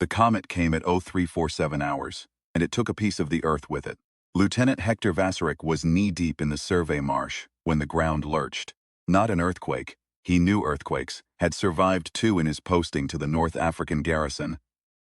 The comet came at 0347 hours, and it took a piece of the Earth with it. Lieutenant Hector Vassarick was knee-deep in the survey marsh when the ground lurched. Not an earthquake. He knew earthquakes, had survived two in his posting to the North African garrison,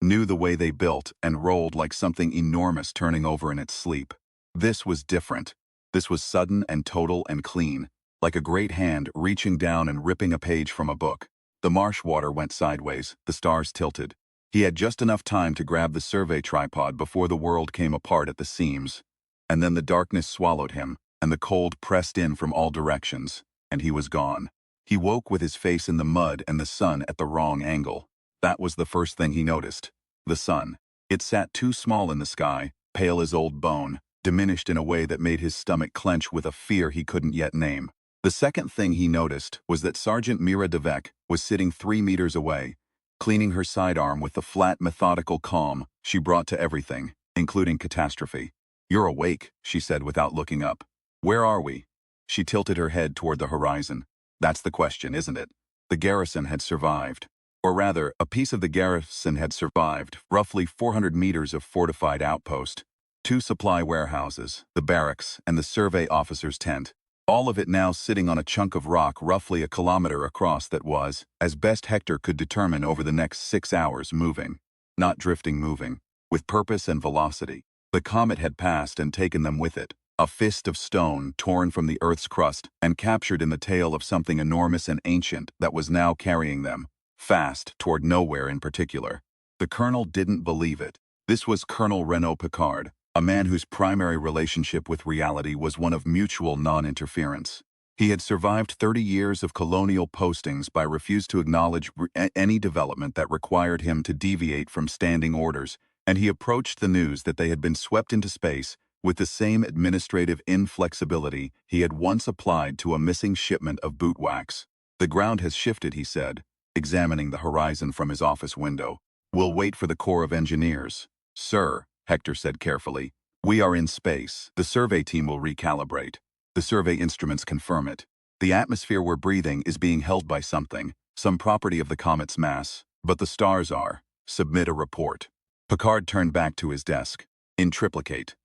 knew the way they built and rolled like something enormous turning over in its sleep. This was different. This was sudden and total and clean, like a great hand reaching down and ripping a page from a book. The marsh water went sideways, the stars tilted. He had just enough time to grab the survey tripod before the world came apart at the seams. And then the darkness swallowed him, and the cold pressed in from all directions, and he was gone. He woke with his face in the mud and the sun at the wrong angle. That was the first thing he noticed. The sun. It sat too small in the sky, pale as old bone, diminished in a way that made his stomach clench with a fear he couldn't yet name. The second thing he noticed was that Sergeant Mira Devec was sitting 3 meters away, cleaning her sidearm with the flat, methodical calm she brought to everything, including catastrophe. "You're awake," she said without looking up. "Where are we?" She tilted her head toward the horizon. "That's the question, isn't it?" The garrison had survived. Or rather, a piece of the garrison had survived, roughly 400 meters of fortified outpost, 2 supply warehouses, the barracks, and the survey officer's tent. All of it now sitting on a chunk of rock roughly a kilometer across that was, as best Hector could determine over the next 6 hours, moving. Not drifting, moving. With purpose and velocity. The comet had passed and taken them with it. A fist of stone torn from the Earth's crust and captured in the tail of something enormous and ancient that was now carrying them, fast toward nowhere in particular. The colonel didn't believe it. This was Colonel Renaud Picard, a man whose primary relationship with reality was one of mutual non-interference. He had survived 30 years of colonial postings by refusing to acknowledge any development that required him to deviate from standing orders, and he approached the news that they had been swept into space with the same administrative inflexibility he had once applied to a missing shipment of boot wax. "The ground has shifted," he said, examining the horizon from his office window. "We'll wait for the Corps of Engineers." "Sir," Hector said carefully, "we are in space. The survey team will recalibrate. The survey instruments confirm it. The atmosphere we're breathing is being held by something, some property of the comet's mass, but the stars are. Submit a report." Picard turned back to his desk. In triplicate.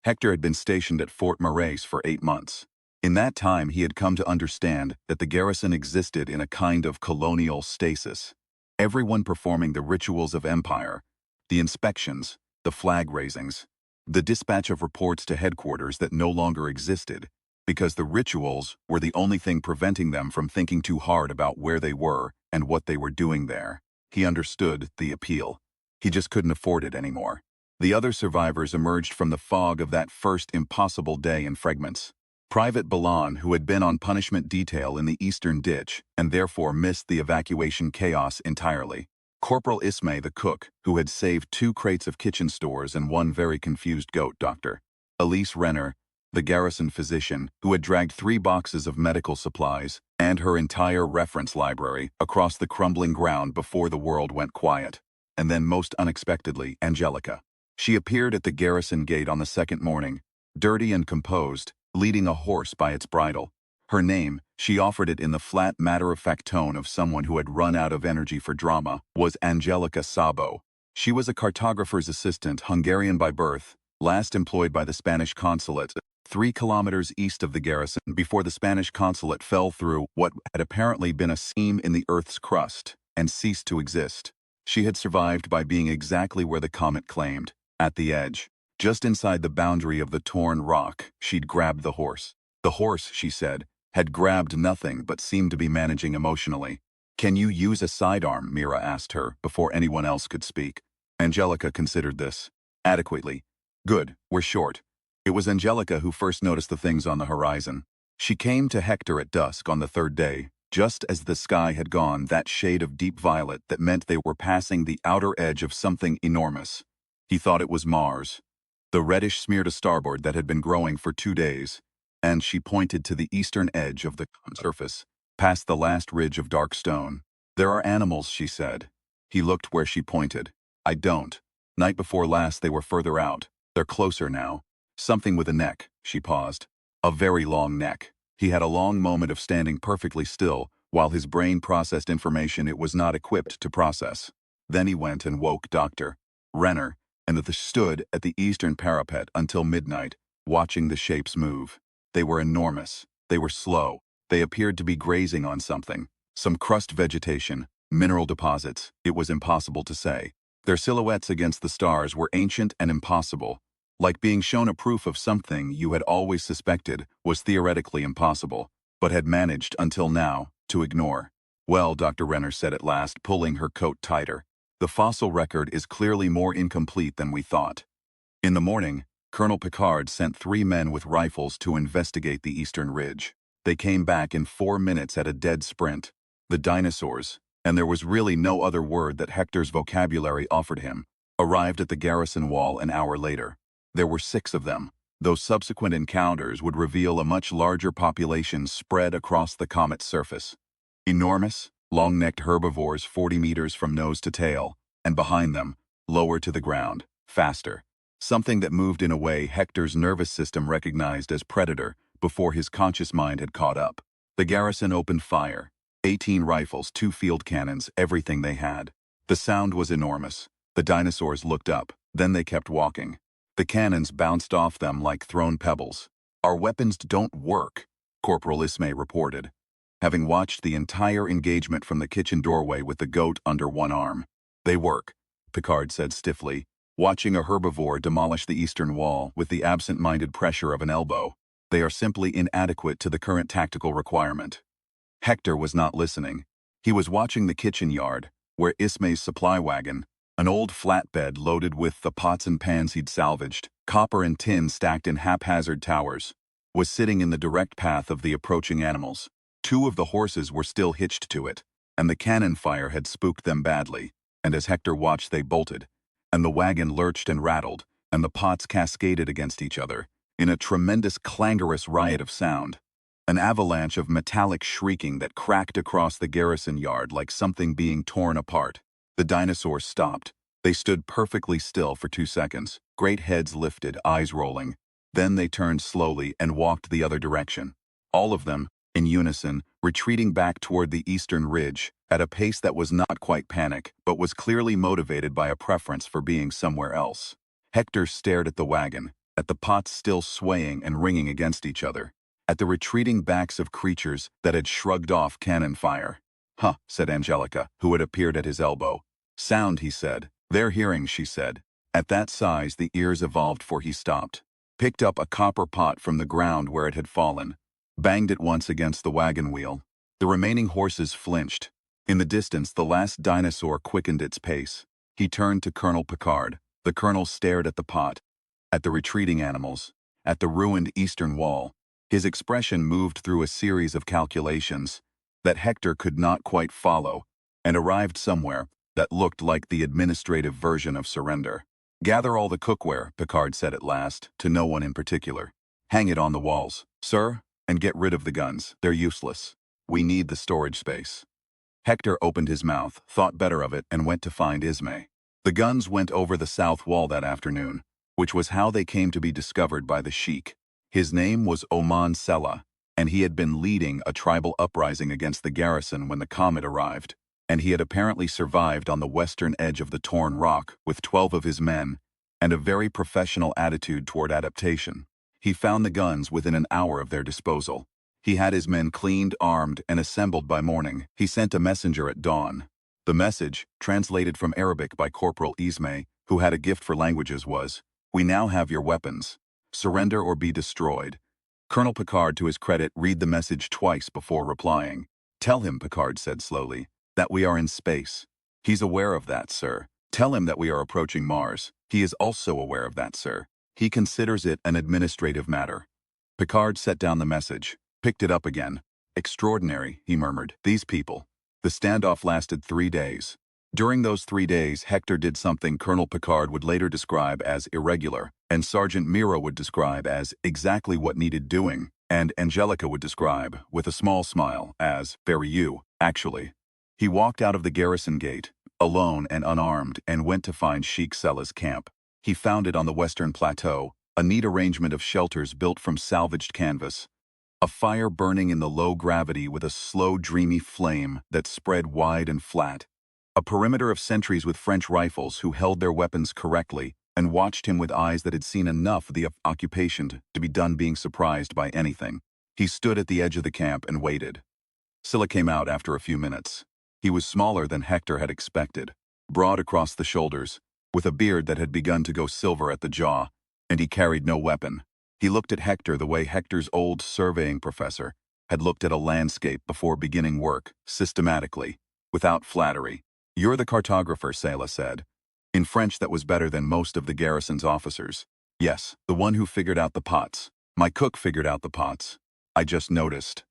Hector had been stationed at Fort Marais for 8 months. In that time he had come to understand that the garrison existed in a kind of colonial stasis. Everyone performing the rituals of empire, the inspections, the flag raisings, the dispatch of reports to headquarters that no longer existed, because the rituals were the only thing preventing them from thinking too hard about where they were and what they were doing there. He understood the appeal. He just couldn't afford it anymore. The other survivors emerged from the fog of that first impossible day in fragments. Private Balan, who had been on punishment detail in the eastern ditch and therefore missed the evacuation chaos entirely. Corporal Ismay, the cook, who had saved 2 crates of kitchen stores and 1 very confused goat doctor. Elise Renner, the garrison physician, who had dragged 3 boxes of medical supplies and her entire reference library across the crumbling ground before the world went quiet. And then, most unexpectedly, Angelica. She appeared at the garrison gate on the second morning, dirty and composed, leading a horse by its bridle. Her name, she offered it in the flat, matter-of-fact tone of someone who had run out of energy for drama, was Angelica Sabo. She was a cartographer's assistant, Hungarian by birth, last employed by the Spanish consulate, 3 kilometers east of the garrison before the Spanish consulate fell through what had apparently been a seam in the Earth's crust and ceased to exist. She had survived by being exactly where the comet claimed, at the edge. Just inside the boundary of the torn rock, she'd grabbed the horse. The horse, she said, had grabbed nothing but seemed to be managing emotionally. "Can you use a sidearm?" Mira asked her before anyone else could speak. Angelica considered this. "Adequately." "Good, we're short." It was Angelica who first noticed the things on the horizon. She came to Hector at dusk on the 3rd day, just as the sky had gone that shade of deep violet that meant they were passing the outer edge of something enormous. He thought it was Mars. The reddish smear to starboard that had been growing for 2 days, and she pointed to the eastern edge of the surface, past the last ridge of dark stone. "There are animals," she said. He looked where she pointed. "I don't. Night before last they were further out. They're closer now. Something with a neck." She paused. "A very long neck." He had a long moment of standing perfectly still while his brain processed information it was not equipped to process. Then he went and woke Dr. Renner, and they stood at the eastern parapet until midnight, watching the shapes move. They were enormous. They were slow. They appeared to be grazing on something. Some crust vegetation, mineral deposits, it was impossible to say. Their silhouettes against the stars were ancient and impossible, like being shown a proof of something you had always suspected was theoretically impossible, but had managed until now to ignore. Well, Dr. Renner said at last, pulling her coat tighter, the fossil record is clearly more incomplete than we thought. In the morning, Colonel Picard sent 3 men with rifles to investigate the eastern ridge. They came back in 4 minutes at a dead sprint. The dinosaurs, and there was really no other word that Hector's vocabulary offered him, arrived at the garrison wall an hour later. There were 6 of them, though subsequent encounters would reveal a much larger population spread across the comet's surface. Enormous, long-necked herbivores 40 meters from nose to tail, and behind them, lower to the ground, faster. Something that moved in a way Hector's nervous system recognized as predator before his conscious mind had caught up. The garrison opened fire. 18 rifles, 2 field cannons, everything they had. The sound was enormous. The dinosaurs looked up, then they kept walking. The cannons bounced off them like thrown pebbles. "Our weapons don't work," Corporal Ismay reported, having watched the entire engagement from the kitchen doorway with the goat under one arm. "They work," Picard said stiffly, watching a herbivore demolish the eastern wall with the absent-minded pressure of an elbow. "They are simply inadequate to the current tactical requirement." Hector was not listening. He was watching the kitchen yard, where Ismay's supply wagon, an old flatbed loaded with the pots and pans he'd salvaged, copper and tin stacked in haphazard towers, was sitting in the direct path of the approaching animals. 2 of the horses were still hitched to it, and the cannon fire had spooked them badly, and as Hector watched they bolted, and the wagon lurched and rattled, and the pots cascaded against each other, in a tremendous clangorous riot of sound. An avalanche of metallic shrieking that cracked across the garrison yard like something being torn apart. The dinosaurs stopped. They stood perfectly still for 2 seconds, great heads lifted, eyes rolling. Then they turned slowly and walked the other direction. All of them, in unison, retreating back toward the eastern ridge, at a pace that was not quite panic, but was clearly motivated by a preference for being somewhere else. Hector stared at the wagon, at the pots still swaying and ringing against each other, at the retreating backs of creatures that had shrugged off cannon fire. "Huh," said Angelica, who had appeared at his elbow. "Sound," he said. "They're hearing," she said. At that size, the ears evolved, for he stopped, picked up a copper pot from the ground where it had fallen, banged it once against the wagon wheel. The remaining horses flinched. In the distance, the last dinosaur quickened its pace. He turned to Colonel Picard. The colonel stared at the pot, at the retreating animals, at the ruined eastern wall. His expression moved through a series of calculations that Hector could not quite follow, and arrived somewhere that looked like the administrative version of surrender. "Gather all the cookware," Picard said at last, to no one in particular. "Hang it on the walls, sir, and get rid of the guns. They're useless. We need the storage space." Hector opened his mouth, thought better of it, and went to find Ismay. The guns went over the south wall that afternoon, which was how they came to be discovered by the Sheik. His name was Oman Sella, and he had been leading a tribal uprising against the garrison when the comet arrived, and he had apparently survived on the western edge of the torn rock with 12 of his men and a very professional attitude toward adaptation. He found the guns within an hour of their disposal. He had his men cleaned, armed, and assembled by morning. He sent a messenger at dawn. The message, translated from Arabic by Corporal Ismay, who had a gift for languages, was, "We now have your weapons. Surrender or be destroyed." Colonel Picard, to his credit, read the message twice before replying. "Tell him," Picard said slowly, "that we are in space. He's aware of that, sir. Tell him that we are approaching Mars. He is also aware of that, sir. He considers it an administrative matter." Picard set down the message, picked it up again. "Extraordinary," he murmured. "These people." The standoff lasted 3 days. During those 3 days, Hector did something Colonel Picard would later describe as irregular, and Sergeant Mira would describe as exactly what needed doing, and Angelica would describe, with a small smile, as very you, actually. He walked out of the garrison gate, alone and unarmed, and went to find Sheik Sella's camp. He found it on the western plateau, a neat arrangement of shelters built from salvaged canvas, a fire burning in the low gravity with a slow, dreamy flame that spread wide and flat. A perimeter of sentries with French rifles who held their weapons correctly and watched him with eyes that had seen enough of the occupation to be done being surprised by anything. He stood at the edge of the camp and waited. Scylla came out after a few minutes. He was smaller than Hector had expected, broad across the shoulders, with a beard that had begun to go silver at the jaw, and he carried no weapon. He looked at Hector the way Hector's old surveying professor had looked at a landscape before beginning work, systematically, without flattery. "You're the cartographer," Scylla said. In French that was better than most of the garrison's officers. "Yes, the one who figured out the pots. My cook figured out the pots. I just noticed."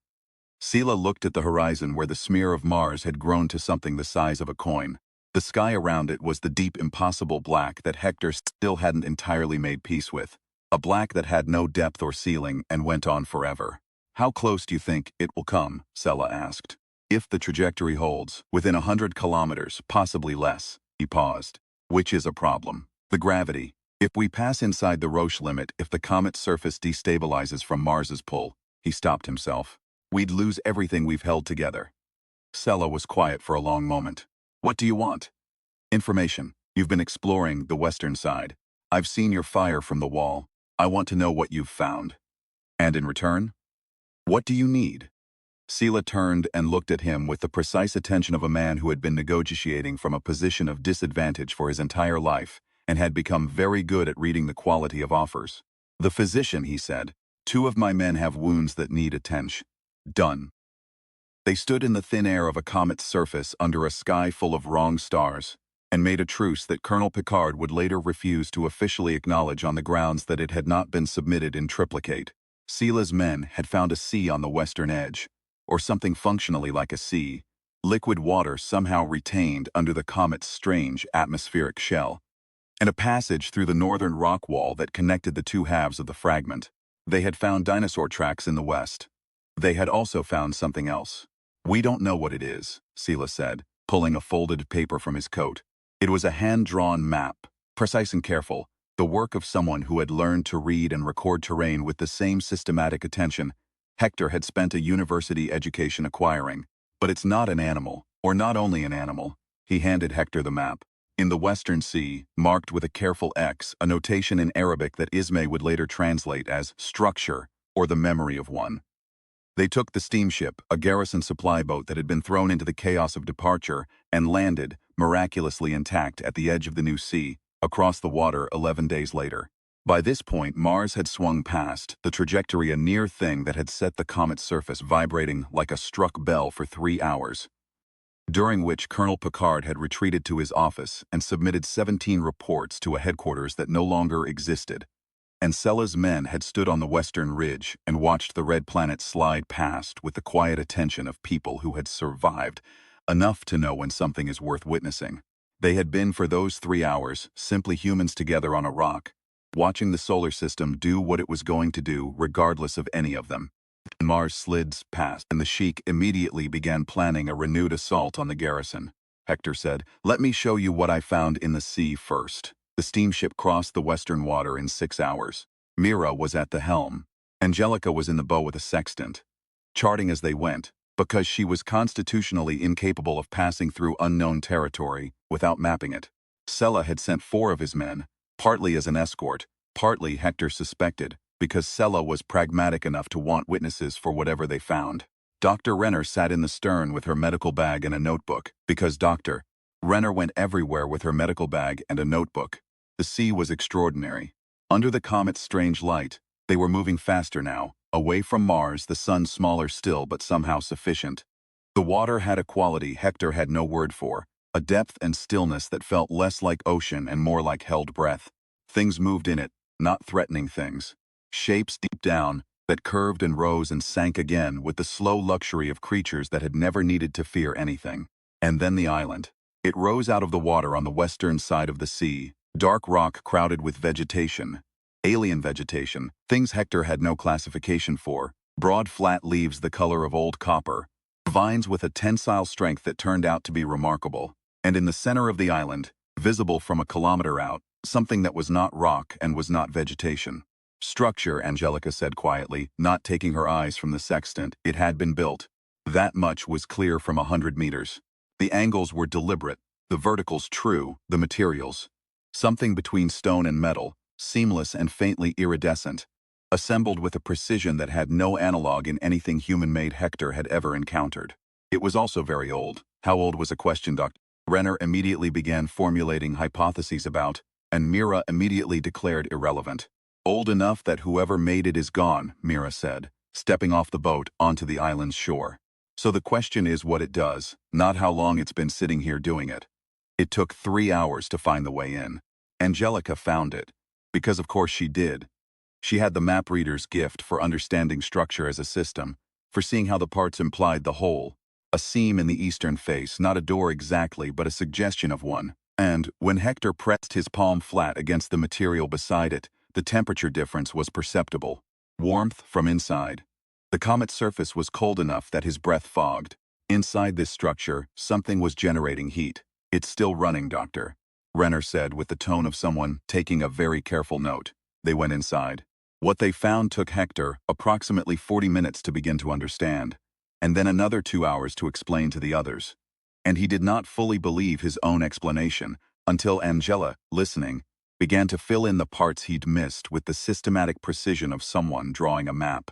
Scylla looked at the horizon where the smear of Mars had grown to something the size of a coin. The sky around it was the deep, impossible black that Hector still hadn't entirely made peace with. A black that had no depth or ceiling and went on forever. "How close do you think it will come?" Scylla asked. "If the trajectory holds, within 100 kilometers, possibly less." He paused. "Which is a problem. The gravity. If we pass inside the Roche limit, if the comet's surface destabilizes from Mars's pull," he stopped himself, "we'd lose everything we've held together." Scylla was quiet for a long moment. "What do you want?" "Information. You've been exploring the western side. I've seen your fire from the wall. I want to know what you've found." "And in return?" "What do you need?" Scylla turned and looked at him with the precise attention of a man who had been negotiating from a position of disadvantage for his entire life and had become very good at reading the quality of offers. "The physician," he said. "Two of my men have wounds that need attention." "Done." They stood in the thin air of a comet's surface under a sky full of wrong stars, and made a truce that Colonel Picard would later refuse to officially acknowledge on the grounds that it had not been submitted in triplicate. Scylla's men had found a sea on the western edge, or something functionally like a sea, liquid water somehow retained under the comet's strange atmospheric shell, and a passage through the northern rock wall that connected the two halves of the fragment. They had found dinosaur tracks in the west. They had also found something else. "We don't know what it is," Scylla said, pulling a folded paper from his coat. It was a hand-drawn map, precise and careful, the work of someone who had learned to read and record terrain with the same systematic attention Hector had spent a university education acquiring. "But it's not an animal, or not only an animal." He handed Hector the map. "In the Western Sea, marked with a careful X, a notation in Arabic that Ismay would later translate as structure, or the memory of one." They took the steamship, a garrison supply boat that had been thrown into the chaos of departure, and landed, miraculously intact at the edge of the new sea, across the water 11 days later. By this point, Mars had swung past, the trajectory a near thing that had set the comet's surface vibrating like a struck bell for 3 hours, during which Colonel Picard had retreated to his office and submitted 17 reports to a headquarters that no longer existed. And Scylla's men had stood on the western ridge and watched the red planet slide past with the quiet attention of people who had survived, enough to know when something is worth witnessing. They had been for those 3 hours simply humans together on a rock, watching the solar system do what it was going to do regardless of any of them. Mars slid past, and the Sheik immediately began planning a renewed assault on the garrison. Hector said, "Let me show you what I found in the sea first." The steamship crossed the western water in 6 hours. Mira was at the helm. Angelica was in the bow with a sextant, charting as they went, because she was constitutionally incapable of passing through unknown territory without mapping it. Scylla had sent 4 of his men, partly as an escort, partly, Hector suspected, because Scylla was pragmatic enough to want witnesses for whatever they found. Dr. Renner sat in the stern with her medical bag and a notebook, because Dr. Renner went everywhere with her medical bag and a notebook. The sea was extraordinary. Under the comet's strange light, they were moving faster now, away from Mars, the sun smaller still but somehow sufficient. The water had a quality Hector had no word for, a depth and stillness that felt less like ocean and more like held breath. Things moved in it, not threatening things. Shapes deep down, that curved and rose and sank again with the slow luxury of creatures that had never needed to fear anything. And then the island. It rose out of the water on the western side of the sea, dark rock crowded with vegetation. Alien vegetation, things Hector had no classification for, broad flat leaves the color of old copper, vines with a tensile strength that turned out to be remarkable. And in the center of the island, visible from a kilometer out, something that was not rock and was not vegetation. "Structure," Angelica said quietly, not taking her eyes from the sextant. It had been built. That much was clear from 100 meters. The angles were deliberate, The verticals true, the materials. Something between stone and metal, seamless and faintly iridescent, assembled with a precision that had no analog in anything human-made Hector had ever encountered. It was also very old. How old was a question Dr. Renner immediately began formulating hypotheses about, and Mira immediately declared irrelevant. Old enough that whoever made it is gone, Mira said, stepping off the boat onto the island's shore. So the question is what it does, not how long it's been sitting here doing it. It took 3 hours to find the way in. Angelica found it. Because of course she did. She had the map reader's gift for understanding structure as a system, for seeing how the parts implied the whole. A seam in the eastern face, not a door exactly, but a suggestion of one. And, when Hector pressed his palm flat against the material beside it, the temperature difference was perceptible. Warmth from inside. The comet's surface was cold enough that his breath fogged. Inside this structure, something was generating heat. It's still running, Doctor, Renner said with the tone of someone taking a very careful note. They went inside. What they found took Hector approximately 40 minutes to begin to understand, and then another 2 hours to explain to the others. And he did not fully believe his own explanation until Angela, listening, began to fill in the parts he'd missed with the systematic precision of someone drawing a map.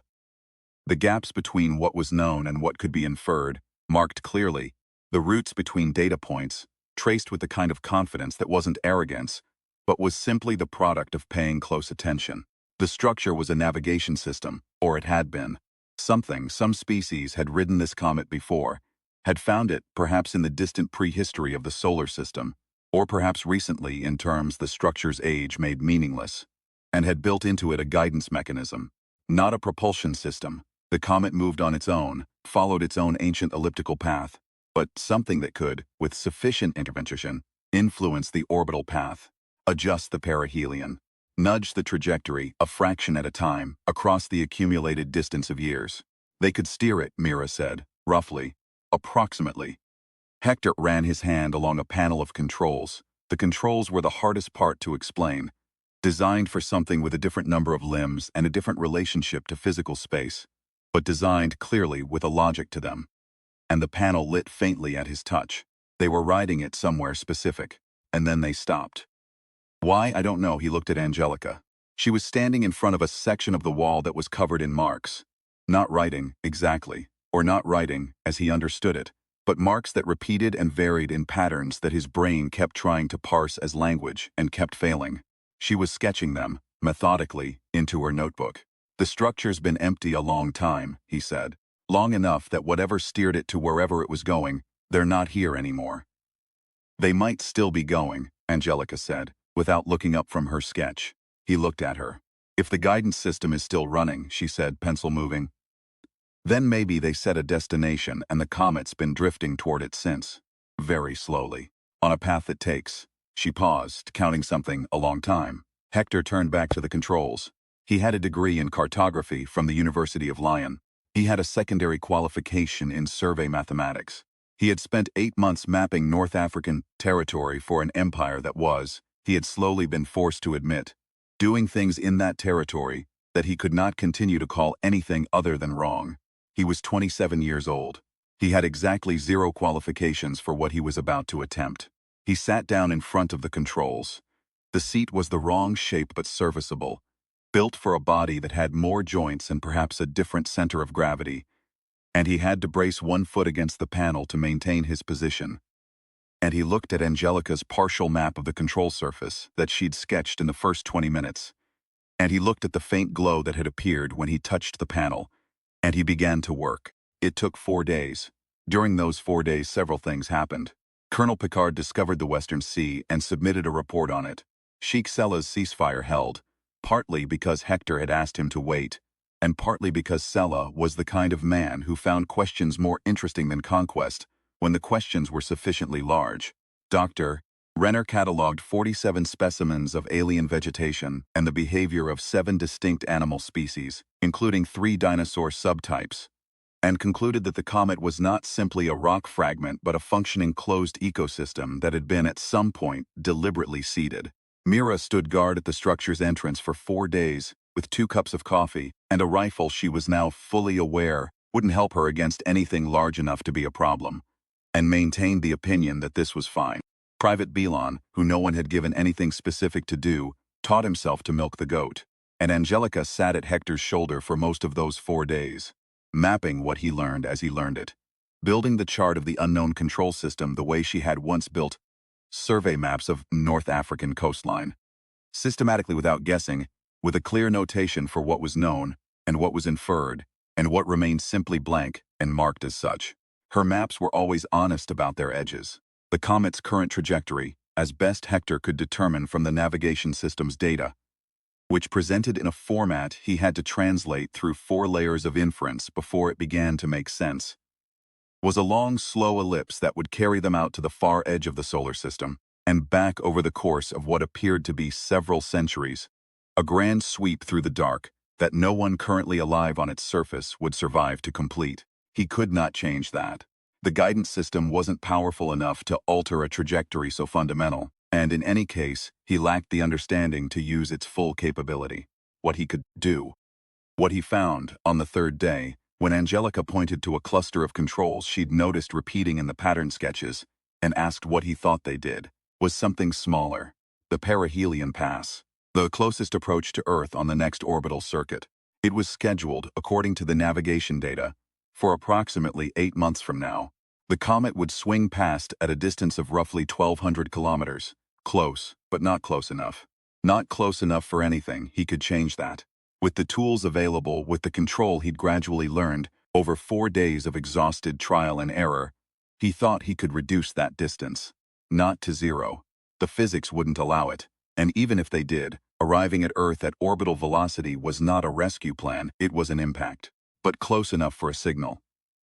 The gaps between what was known and what could be inferred, marked clearly, the roots between data points, traced with the kind of confidence that wasn't arrogance, but was simply the product of paying close attention. The structure was a navigation system, or it had been. Some species had ridden this comet before, had found it perhaps in the distant prehistory of the solar system, or perhaps recently in terms the structure's age made meaningless, and had built into it a guidance mechanism, not a propulsion system. The comet moved on its own, followed its own ancient elliptical path, but something that could, with sufficient intervention, influence the orbital path, adjust the perihelion, nudge the trajectory a fraction at a time across the accumulated distance of years. They could steer it, Mira said, roughly, approximately. Hector ran his hand along a panel of controls. The controls were the hardest part to explain, designed for something with a different number of limbs and a different relationship to physical space, but designed clearly with a logic to them. And the panel lit faintly at his touch. They were riding it somewhere specific, and then they stopped. Why, I don't know. He looked at Angelica. She was standing in front of a section of the wall that was covered in marks. Not writing, exactly, or not writing, as he understood it, but marks that repeated and varied in patterns that his brain kept trying to parse as language and kept failing. She was sketching them, methodically, into her notebook. The structure's been empty a long time, he said. Long enough that whatever steered it to wherever it was going, they're not here anymore. They might still be going, Angelica said, without looking up from her sketch. He looked at her. If the guidance system is still running, she said, pencil moving. Then maybe they set a destination and the comet's been drifting toward it since. Very slowly. On a path that takes. She paused, counting something, a long time. Hector turned back to the controls. He had a degree in cartography from the University of Lyon. He had a secondary qualification in survey mathematics. He had spent 8 months mapping North African territory for an empire that was, he had slowly been forced to admit, doing things in that territory that he could not continue to call anything other than wrong. He was 27 years old. He had exactly 0 qualifications for what he was about to attempt. He sat down in front of the controls. The seat was the wrong shape but serviceable, built for a body that had more joints and perhaps a different center of gravity, and he had to brace one foot against the panel to maintain his position. And he looked at Angelica's partial map of the control surface that she'd sketched in the first 20 minutes, and he looked at the faint glow that had appeared when he touched the panel, and he began to work. It took 4 days. During those 4 days, several things happened. Colonel Picard discovered the Western Sea and submitted a report on it. Sheikh Selah's ceasefire held, partly because Hector had asked him to wait, and partly because Selah was the kind of man who found questions more interesting than conquest when the questions were sufficiently large. Dr. Renner catalogued 47 specimens of alien vegetation and the behavior of 7 distinct animal species, including 3 dinosaur subtypes, and concluded that the comet was not simply a rock fragment but a functioning closed ecosystem that had been at some point deliberately seeded. Mira stood guard at the structure's entrance for 4 days, with 2 cups of coffee, and a rifle she was now fully aware wouldn't help her against anything large enough to be a problem, and maintained the opinion that this was fine. Private Belon, who no one had given anything specific to do, taught himself to milk the goat. And Angelica sat at Hector's shoulder for most of those 4 days, mapping what he learned as he learned it, building the chart of the unknown control system the way she had once built survey maps of North African coastline. Systematically without guessing, with a clear notation for what was known, and what was inferred, and what remained simply blank and marked as such. Her maps were always honest about their edges. The comet's current trajectory, as best Hector could determine from the navigation system's data, which presented in a format he had to translate through 4 layers of inference before it began to make sense, was a long, slow ellipse that would carry them out to the far edge of the solar system and back over the course of what appeared to be several centuries, a grand sweep through the dark that no one currently alive on its surface would survive to complete. He could not change that. The guidance system wasn't powerful enough to alter a trajectory so fundamental, and in any case, he lacked the understanding to use its full capability. What he could do. What he found, on the 3rd day, when Angelica pointed to a cluster of controls she'd noticed repeating in the pattern sketches, and asked what he thought they did, was something smaller. The perihelion pass, the closest approach to Earth on the next orbital circuit. It was scheduled, according to the navigation data, for approximately 8 months from now. The comet would swing past at a distance of roughly 1,200 kilometers. Close, but not close enough. Not close enough for anything. He could change that. With the tools available, with the control he'd gradually learned, over 4 days of exhausted trial and error, he thought he could reduce that distance. Not to 0. The physics wouldn't allow it. And even if they did, arriving at Earth at orbital velocity was not a rescue plan, it was an impact. But close enough for a signal.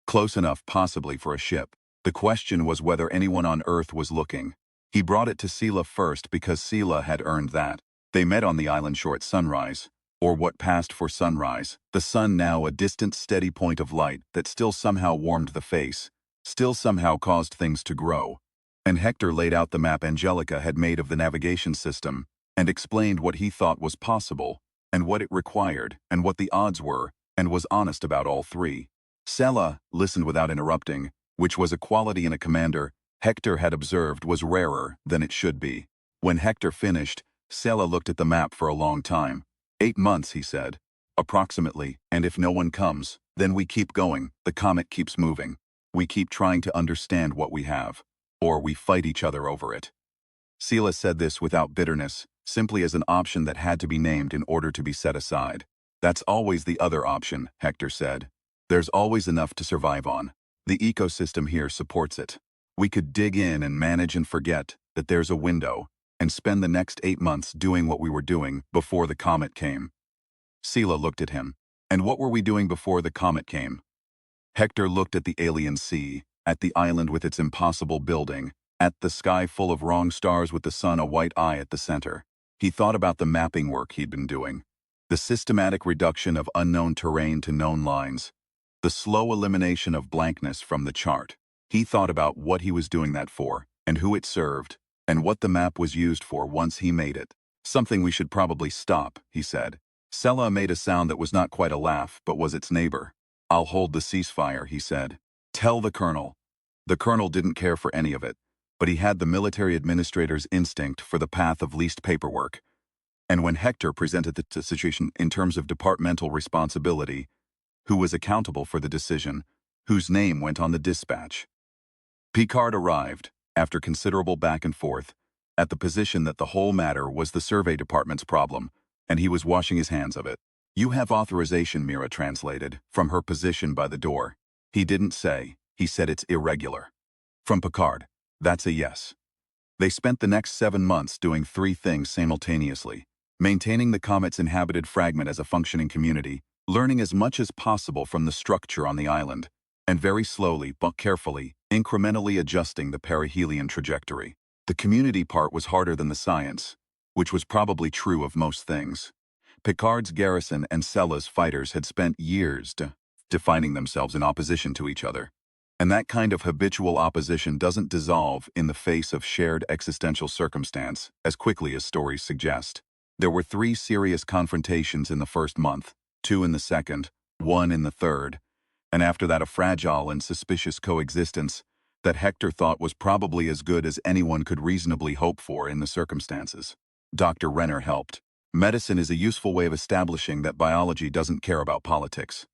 Close enough possibly for a ship. The question was whether anyone on Earth was looking. He brought it to Sela first because Sela had earned that. They met on the island shore at sunrise, or what passed for sunrise, the sun now a distant steady point of light that still somehow warmed the face, still somehow caused things to grow. And Hector laid out the map Angelica had made of the navigation system, and explained what he thought was possible, and what it required, and what the odds were, and was honest about all 3. Sela listened without interrupting, which was a quality in a commander Hector had observed was rarer than it should be. When Hector finished, Sela looked at the map for a long time. 8 months, he said. Approximately, and if no one comes, then we keep going, the comet keeps moving. We keep trying to understand what we have. Or we fight each other over it. Sela said this without bitterness, simply as an option that had to be named in order to be set aside. That's always the other option, Hector said. There's always enough to survive on. The ecosystem here supports it. We could dig in and manage and forget that there's a window, and spend the next 8 months doing what we were doing before the comet came. Sela looked at him. And what were we doing before the comet came? Hector looked at the alien sea, at the island with its impossible building, at the sky full of wrong stars with the sun a white eye at the center. He thought about the mapping work he'd been doing. The systematic reduction of unknown terrain to known lines. The slow elimination of blankness from the chart. He thought about what he was doing that for, and who it served, and what the map was used for once he made it. Something we should probably stop, he said. Sela made a sound that was not quite a laugh, but was its neighbor. I'll hold the ceasefire, he said. Tell the colonel. The colonel didn't care for any of it, but he had the military administrator's instinct for the path of least paperwork. And when Hector presented the situation in terms of departmental responsibility, who was accountable for the decision, whose name went on the dispatch? Picard arrived, after considerable back and forth, at the position that the whole matter was the survey department's problem, and he was washing his hands of it. You have authorization, Mira translated, from her position by the door. He didn't say, he said it's irregular. From Picard, that's a yes. They spent the next 7 months doing 3 things simultaneously. Maintaining the comet's inhabited fragment as a functioning community, learning as much as possible from the structure on the island, and very slowly but carefully, incrementally adjusting the perihelion trajectory. The community part was harder than the science, which was probably true of most things. Picard's garrison and Sela's fighters had spent years defining themselves in opposition to each other. And that kind of habitual opposition doesn't dissolve in the face of shared existential circumstance as quickly as stories suggest. There were 3 serious confrontations in the first month, 2 in the second, 1 in the third, and after that a fragile and suspicious coexistence that Hector thought was probably as good as anyone could reasonably hope for in the circumstances. Dr. Renner helped. Medicine is a useful way of establishing that biology doesn't care about politics.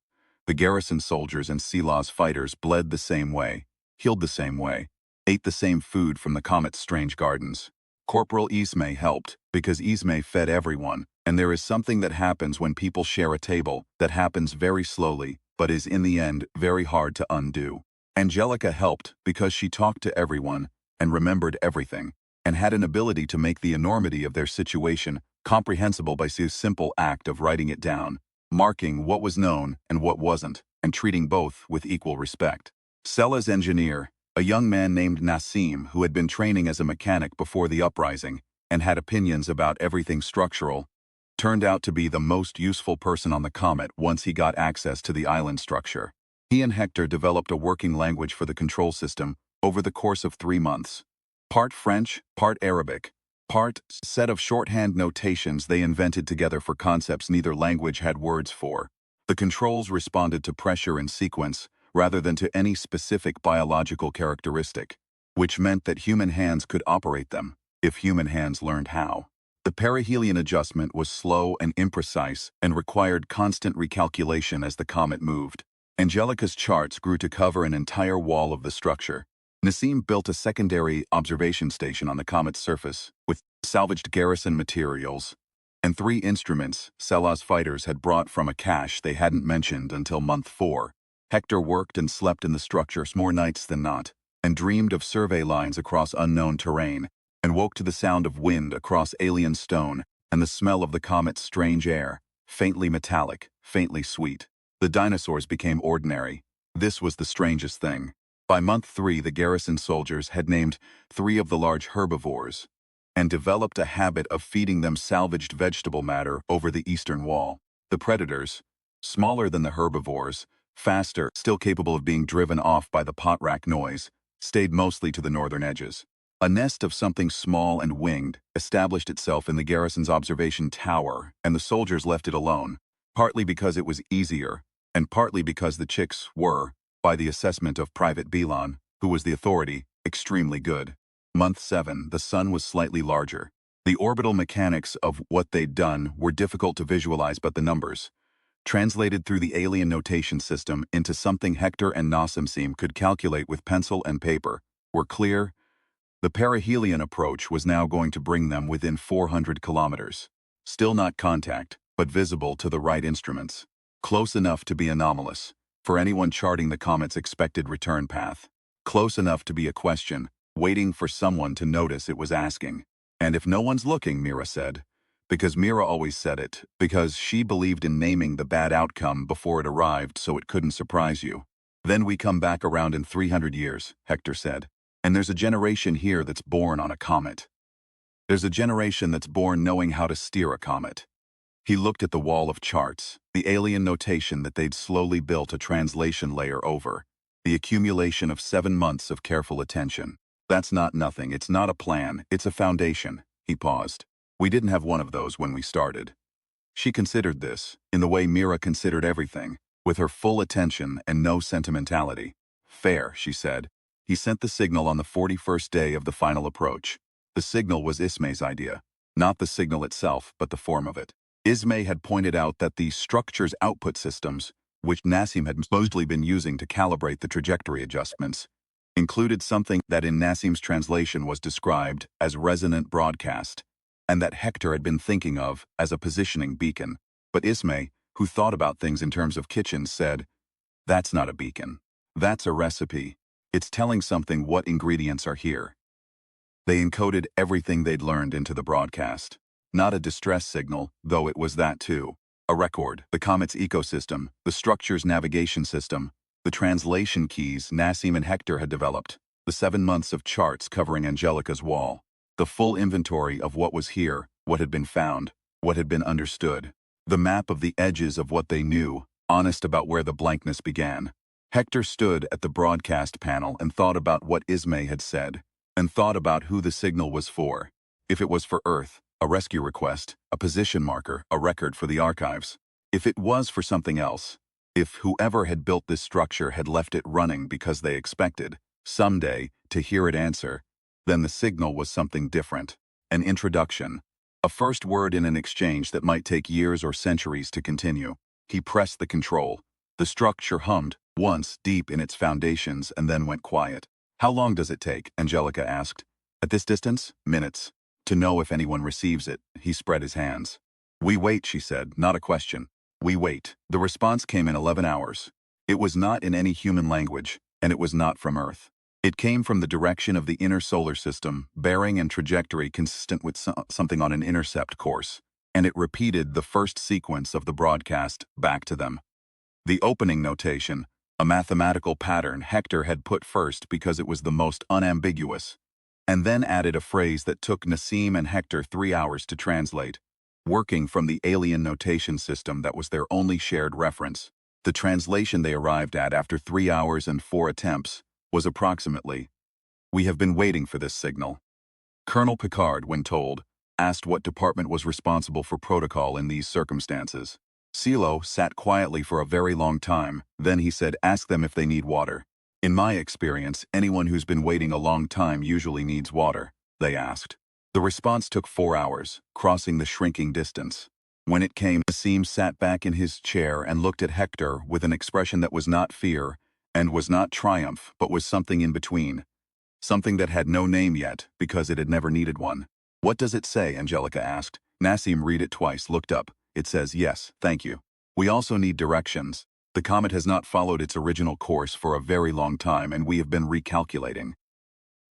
The garrison soldiers and Sealaw's fighters bled the same way, healed the same way, ate the same food from the comet's strange gardens. Corporal Ismay helped, because Ismay fed everyone, and there is something that happens when people share a table that happens very slowly, but is in the end very hard to undo. Angelica helped because she talked to everyone and remembered everything, and had an ability to make the enormity of their situation comprehensible by the simple act of writing it down, marking what was known and what wasn't, and treating both with equal respect. Sela's engineer, a young man named Nassim who had been training as a mechanic before the uprising and had opinions about everything structural, turned out to be the most useful person on the comet once he got access to the island structure. He and Hector developed a working language for the control system over the course of 3 months. Part French, part Arabic, part set of shorthand notations they invented together for concepts neither language had words for. The controls responded to pressure and sequence rather than to any specific biological characteristic, which meant that human hands could operate them, if human hands learned how. The perihelion adjustment was slow and imprecise and required constant recalculation as the comet moved. Angelica's charts grew to cover an entire wall of the structure. Nassim built a secondary observation station on the comet's surface, with salvaged garrison materials, and 3 instruments Selah's fighters had brought from a cache they hadn't mentioned until month 4. Hector worked and slept in the structure more nights than not, and dreamed of survey lines across unknown terrain, and woke to the sound of wind across alien stone and the smell of the comet's strange air, faintly metallic, faintly sweet. The dinosaurs became ordinary. This was the strangest thing. By month 3, the garrison soldiers had named 3 of the large herbivores and developed a habit of feeding them salvaged vegetable matter over the eastern wall. The predators, smaller than the herbivores, faster, still capable of being driven off by the pot rack noise, stayed mostly to the northern edges. A nest of something small and winged established itself in the garrison's observation tower, and the soldiers left it alone, partly because it was easier, and partly because the chicks were, by the assessment of Private Belan, who was the authority, extremely good. Month 7, the sun was slightly larger. The orbital mechanics of what they'd done were difficult to visualize, but the numbers, translated through the alien notation system into something Hector and Nassim could calculate with pencil and paper, were clear. The perihelion approach was now going to bring them within 400 kilometers. Still not contact, but visible to the right instruments. Close enough to be anomalous, for anyone charting the comet's expected return path. Close enough to be a question, waiting for someone to notice it was asking. And if no one's looking, Mira said. Because Mira always said it, because she believed in naming the bad outcome before it arrived so it couldn't surprise you. Then we come back around in 300 years, Hector said. And there's a generation here that's born on a comet. There's a generation that's born knowing how to steer a comet. He looked at the wall of charts, the alien notation that they'd slowly built a translation layer over, the accumulation of 7 months of careful attention. That's not nothing, it's not a plan, it's a foundation. He paused. We didn't have one of those when we started. She considered this, in the way Mira considered everything, with her full attention and no sentimentality. Fair, she said. He sent the signal on the 41st day of the final approach. The signal was Ismay's idea. Not the signal itself, but the form of it. Ismay had pointed out that the structure's output systems, which Nassim had supposedly been using to calibrate the trajectory adjustments, included something that in Nassim's translation was described as resonant broadcast, and that Hector had been thinking of as a positioning beacon. But Ismay, who thought about things in terms of kitchens, said, "That's not a beacon. That's a recipe. It's telling something what ingredients are here." They encoded everything they'd learned into the broadcast. Not a distress signal, though it was that too. A record, the comet's ecosystem, the structure's navigation system, the translation keys Nassim and Hector had developed, the 7 months of charts covering Angelica's wall, the full inventory of what was here, what had been found, what had been understood, the map of the edges of what they knew, honest about where the blankness began. Hector stood at the broadcast panel and thought about what Ismay had said, and thought about who the signal was for. If it was for Earth, a rescue request, a position marker, a record for the archives. If it was for something else, if whoever had built this structure had left it running because they expected, Someday, to hear it answer. Then the signal was something different. An introduction. A first word in an exchange that might take years or centuries to continue. He pressed the control. The structure hummed, once deep in its foundations, and then went quiet. How long does it take? Angelica asked. At this distance? Minutes. To know if anyone receives it. He spread his hands. We wait, she said, not a question. We wait. The response came in 11 hours. It was not in any human language, and it was not from Earth. It came from the direction of the inner solar system, bearing and trajectory consistent with something on an intercept course, and it repeated the first sequence of the broadcast back to them. The opening notation, a mathematical pattern Hector had put first because it was the most unambiguous, and then added a phrase that took Nassim and Hector 3 hours to translate, working from the alien notation system that was their only shared reference. The translation they arrived at after 3 hours and 4 attempts was approximately, "We have been waiting for this signal." Colonel Picard, when told, asked what department was responsible for protocol in these circumstances. Silo sat quietly for a very long time, then he said, "Ask them if they need water." "In my experience, anyone who's been waiting a long time usually needs water," they asked. The response took 4 hours, crossing the shrinking distance. When it came, Nassim sat back in his chair and looked at Hector with an expression that was not fear, and was not triumph, but was something in between. Something that had no name yet, because it had never needed one. "What does it say?" Angelica asked. Nassim read it twice, looked up. "It says, yes, thank you. We also need directions. The comet has not followed its original course for a very long time, and we have been recalculating."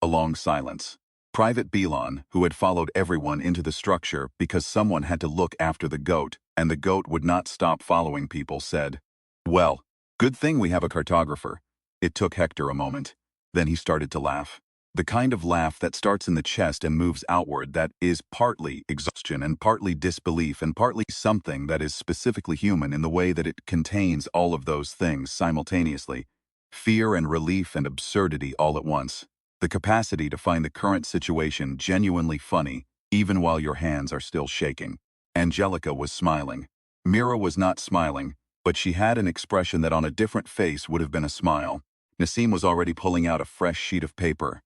A long silence. Private Belon, who had followed everyone into the structure because someone had to look after the goat, and the goat would not stop following people, said, "Well, good thing we have a cartographer." It took Hector a moment. Then he started to laugh. The kind of laugh that starts in the chest and moves outward, that is partly exhaustion and partly disbelief and partly something that is specifically human in the way that it contains all of those things simultaneously. Fear and relief and absurdity all at once. The capacity to find the current situation genuinely funny, even while your hands are still shaking. Angelica was smiling. Mira was not smiling, but she had an expression that on a different face would have been a smile. Nassim was already pulling out a fresh sheet of paper.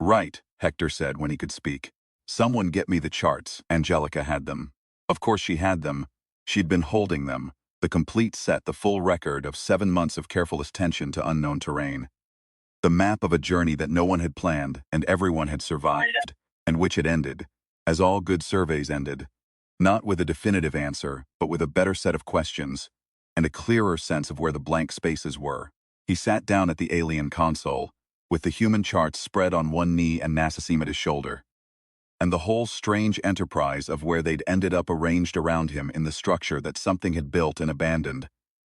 "Right," Hector said when he could speak. "Someone get me the charts." Angelica had them. Of course she had them. She'd been holding them. The complete set, the full record of 7 months of careful attention to unknown terrain. The map of a journey that no one had planned and everyone had survived, and which had ended, as all good surveys ended. Not with a definitive answer, but with a better set of questions, and a clearer sense of where the blank spaces were. He sat down at the alien console, with the human charts spread on one knee and Nassim at his shoulder, and the whole strange enterprise of where they'd ended up arranged around him in the structure that something had built and abandoned,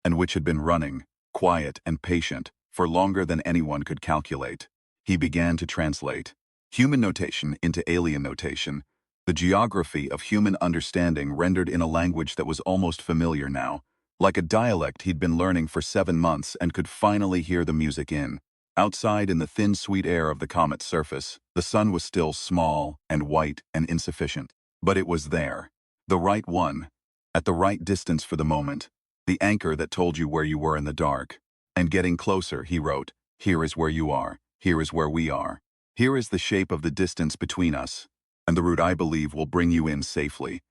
and which had been running, quiet and patient, for longer than anyone could calculate. He began to translate human notation into alien notation, the geography of human understanding rendered in a language that was almost familiar now, like a dialect he'd been learning for 7 months and could finally hear the music in. Outside in the thin, sweet air of the comet's surface, the sun was still small and white and insufficient. But it was there. The right one. At the right distance for the moment. The anchor that told you where you were in the dark. And getting closer, he wrote, "Here is where you are. Here is where we are. Here is the shape of the distance between us. And the route I believe will bring you in safely.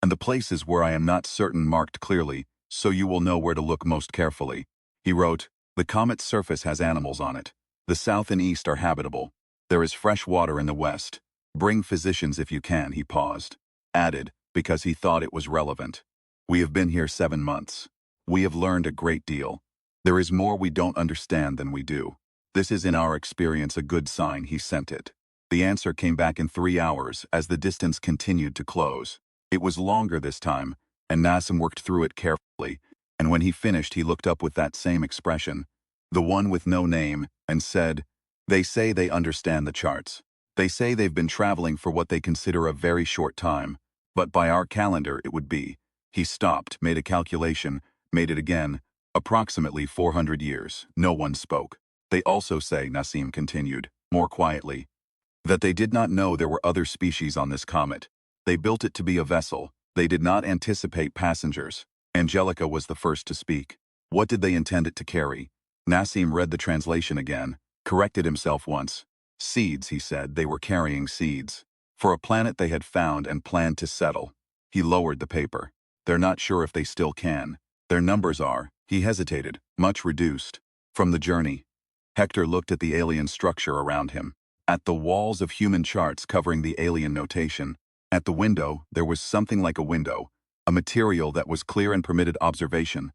And the places where I am not certain marked clearly, so you will know where to look most carefully." He wrote, "The comet's surface has animals on it. The south and east are habitable. There is fresh water in the west. Bring physicians if you can," he paused. Added, because he thought it was relevant. "We have been here 7 months. We have learned a great deal. There is more we don't understand than we do. This is in our experience a good sign." He sent it. The answer came back in 3 hours as the distance continued to close. It was longer this time, and Nassim worked through it carefully, and when he finished he looked up with that same expression, the one with no name, and said, "They say they understand the charts. They say they've been traveling for what they consider a very short time, but by our calendar it would be." He stopped, made a calculation, made it again, approximately 400 years. No one spoke. "They also say," Nassim continued, more quietly, "that they did not know there were other species on this comet. They built it to be a vessel. They did not anticipate passengers." Angelica was the first to speak. "What did they intend it to carry?" Nassim read the translation again. corrected himself once. Seeds, he said, they were carrying seeds. For a planet they had found and planned to settle. He lowered the paper. They're not sure if they still can. Their numbers are, he hesitated, much reduced. From the journey. Hector looked at the alien structure around him. At the walls of human charts covering the alien notation. At the window, there was something like a window, a material that was clear and permitted observation,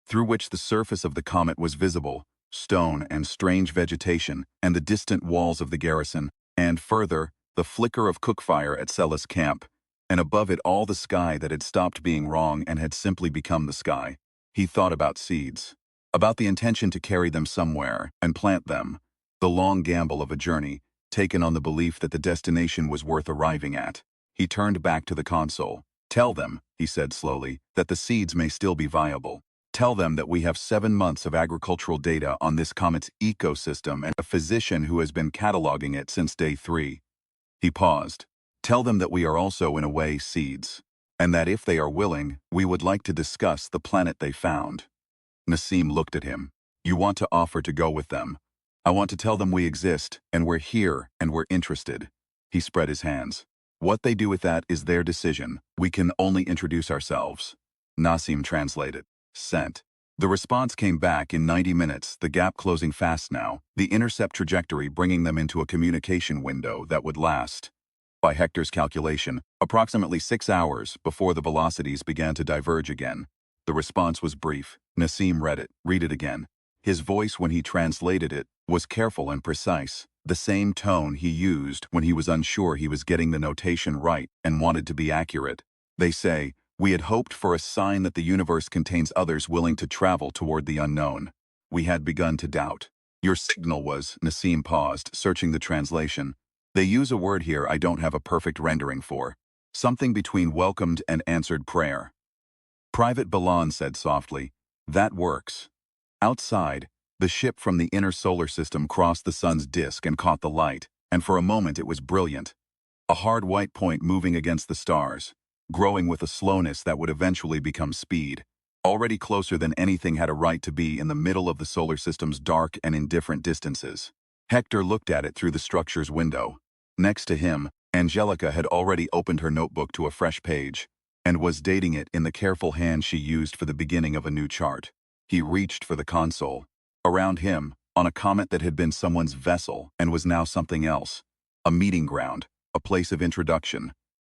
through which the surface of the comet was visible, stone and strange vegetation, and the distant walls of the garrison, and further, the flicker of cookfire at Cella's camp, and above it all the sky that had stopped being wrong and had simply become the sky. He thought about seeds, about the intention to carry them somewhere and plant them, the long gamble of a journey, taken on the belief that the destination was worth arriving at. He turned back to the console. Tell them, he said slowly, that the seeds may still be viable. Tell them that we have 7 months of agricultural data on this comet's ecosystem and a physician who has been cataloging it since day 3. He paused. Tell them that we are also, in a way, seeds, and that if they are willing, we would like to discuss the planet they found. Nassim looked at him. You want to offer to go with them. I want to tell them we exist, and we're here, and we're interested. He spread his hands. What they do with that is their decision. We can only introduce ourselves. Nassim translated. Sent. The response came back in 90 minutes, the gap closing fast now, the intercept trajectory bringing them into a communication window that would last, by Hector's calculation, approximately 6 hours before the velocities began to diverge again. The response was brief. Nassim read it. Read it again. His voice when he translated it was careful and precise, the same tone he used when he was unsure he was getting the notation right and wanted to be accurate. They say, we had hoped for a sign that the universe contains others willing to travel toward the unknown. We had begun to doubt. Your signal was, Nassim paused, searching the translation. They use a word here I don't have a perfect rendering for. Something between welcomed and answered prayer. Private Balan said softly, that works. Outside, the ship from the inner solar system crossed the sun's disk and caught the light, and for a moment it was brilliant. A hard white point moving against the stars, growing with a slowness that would eventually become speed, already closer than anything had a right to be in the middle of the solar system's dark and indifferent distances. Hector looked at it through the structure's window. Next to him, Angelica had already opened her notebook to a fresh page, and was dating it in the careful hand she used for the beginning of a new chart. He reached for the console. Around him, on a comet that had been someone's vessel and was now something else, a meeting ground, a place of introduction,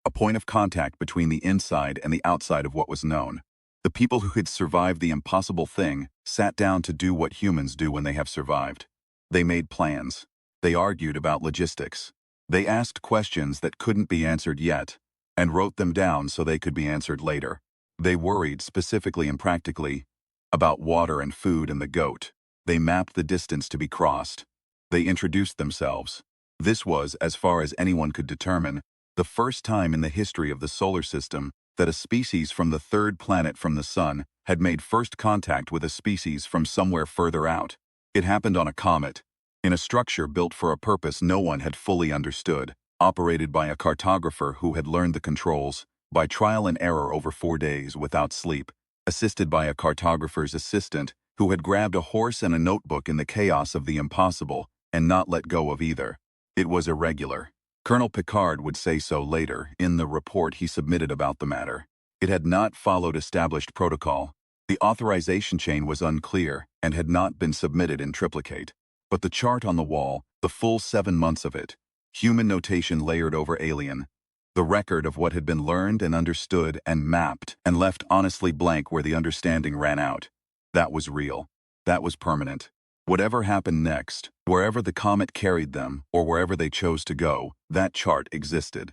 a point of contact between the inside and the outside of what was known. The people who had survived the impossible thing sat down to do what humans do when they have survived. They made plans. They argued about logistics. They asked questions that couldn't be answered yet, and wrote them down so they could be answered later. They worried specifically and practically about water and food and the goat. They mapped the distance to be crossed. They introduced themselves. This was, as far as anyone could determine, the first time in the history of the solar system that a species from the third planet from the sun had made first contact with a species from somewhere further out. It happened on a comet, in a structure built for a purpose no one had fully understood, operated by a cartographer who had learned the controls, by trial and error over 4 days without sleep, assisted by a cartographer's assistant who had grabbed a horse and a notebook in the chaos of the impossible and not let go of either. It was irregular. Colonel Picard would say so later in the report he submitted about the matter. It had not followed established protocol. The authorization chain was unclear and had not been submitted in triplicate. But the chart on the wall, the full 7 months of it, human notation layered over alien, the record of what had been learned and understood and mapped and left honestly blank where the understanding ran out. That was real. That was permanent. Whatever happened next, wherever the comet carried them or wherever they chose to go, that chart existed.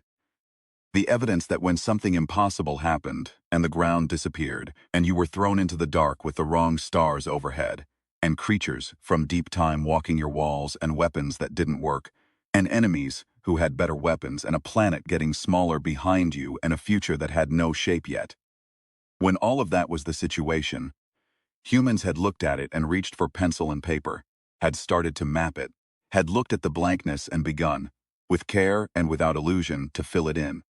The evidence that when something impossible happened and the ground disappeared and you were thrown into the dark with the wrong stars overhead and creatures from deep time walking your walls and weapons that didn't work and enemies who had better weapons and a planet getting smaller behind you and a future that had no shape yet. When all of that was the situation, humans had looked at it and reached for pencil and paper, had started to map it, had looked at the blankness and begun, with care and without illusion, to fill it in.